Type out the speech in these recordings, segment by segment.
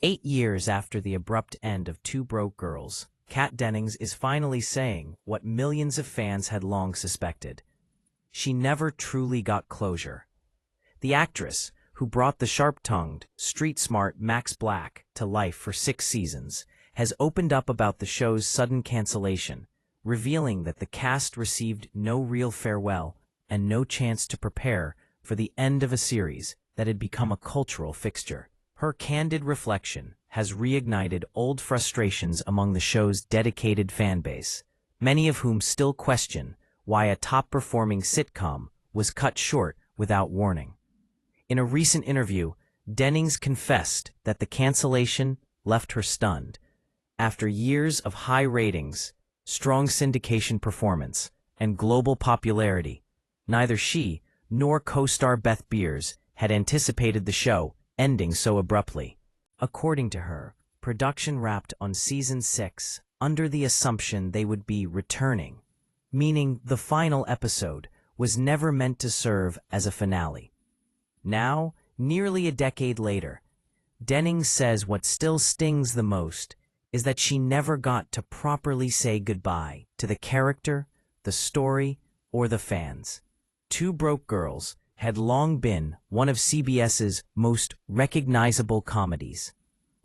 8 years after the abrupt end of Two Broke Girls, Kat Dennings is finally saying what millions of fans had long suspected. She never truly got closure. The actress, who brought the sharp-tongued, street-smart Max Black to life for 6 seasons, has opened up about the show's sudden cancellation, revealing that the cast received no real farewell and no chance to prepare for the end of a series that had become a cultural fixture. Her candid reflection has reignited old frustrations among the show's dedicated fan base, many of whom still question why a top-performing sitcom was cut short without warning. In a recent interview, Dennings confessed that the cancellation left her stunned. After years of high ratings, strong syndication performance, and global popularity, neither she nor co-star Beth Beers had anticipated the show ending so abruptly. According to her, production wrapped on season 6 under the assumption they would be returning, meaning the final episode was never meant to serve as a finale. Now, nearly a decade later, Dennings says what still stings the most is that she never got to properly say goodbye to the character, the story, or the fans. Two Broke Girls had long been one of CBS's most recognizable comedies.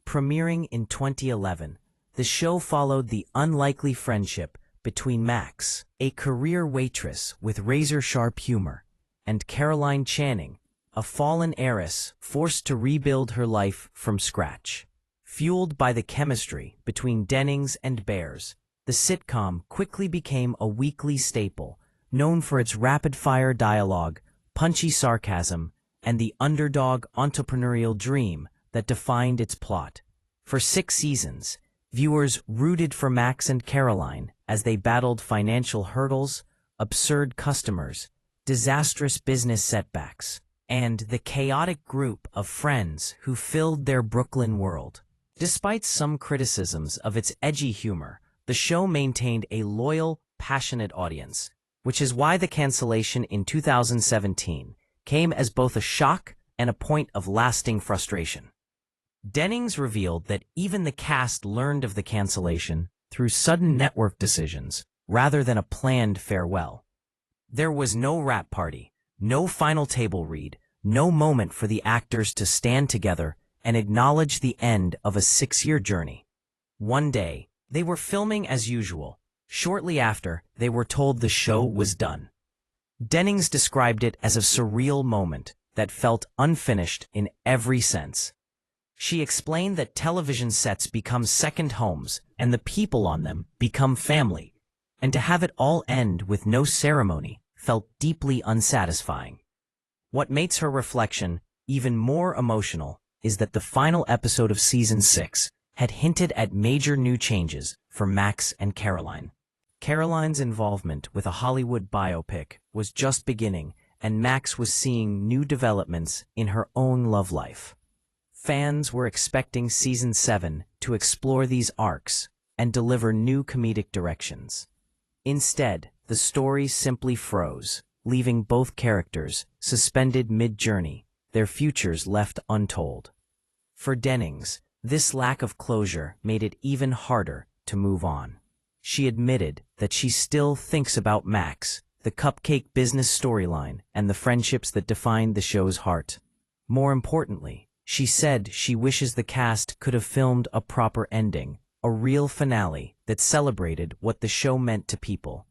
Premiering in 2011, the show followed the unlikely friendship between Max, a career waitress with razor-sharp humor, and Caroline Channing, a fallen heiress forced to rebuild her life from scratch. Fueled by the chemistry between Dennings and Beers, the sitcom quickly became a weekly staple, known for its rapid-fire dialogue, punchy sarcasm, and the underdog entrepreneurial dream that defined its plot. For 6 seasons, viewers rooted for Max and Caroline as they battled financial hurdles, absurd customers, disastrous business setbacks, and the chaotic group of friends who filled their Brooklyn world. Despite some criticisms of its edgy humor, the show maintained a loyal, passionate audience, which is why the cancellation in 2017 came as both a shock and a point of lasting frustration. Dennings revealed that even the cast learned of the cancellation through sudden network decisions rather than a planned farewell. There was no wrap party, no final table read, no moment for the actors to stand together and acknowledge the end of a 6-year journey. One day, they were filming as usual. Shortly after, they were told the show was done. Dennings described it as a surreal moment that felt unfinished in every sense. She explained that television sets become second homes and the people on them become family, and to have it all end with no ceremony felt deeply unsatisfying. What makes her reflection even more emotional is that the final episode of season 6 had hinted at major new changes for Max and Caroline. Caroline's involvement with a Hollywood biopic was just beginning, and Max was seeing new developments in her own love life. Fans were expecting season 7 to explore these arcs and deliver new comedic directions. Instead, the story simply froze, leaving both characters suspended mid-journey, their futures left untold. For Dennings, this lack of closure made it even harder to move on. She admitted that she still thinks about Max, the cupcake business storyline, and the friendships that defined the show's heart. More importantly, she said she wishes the cast could have filmed a proper ending, a real finale that celebrated what the show meant to people.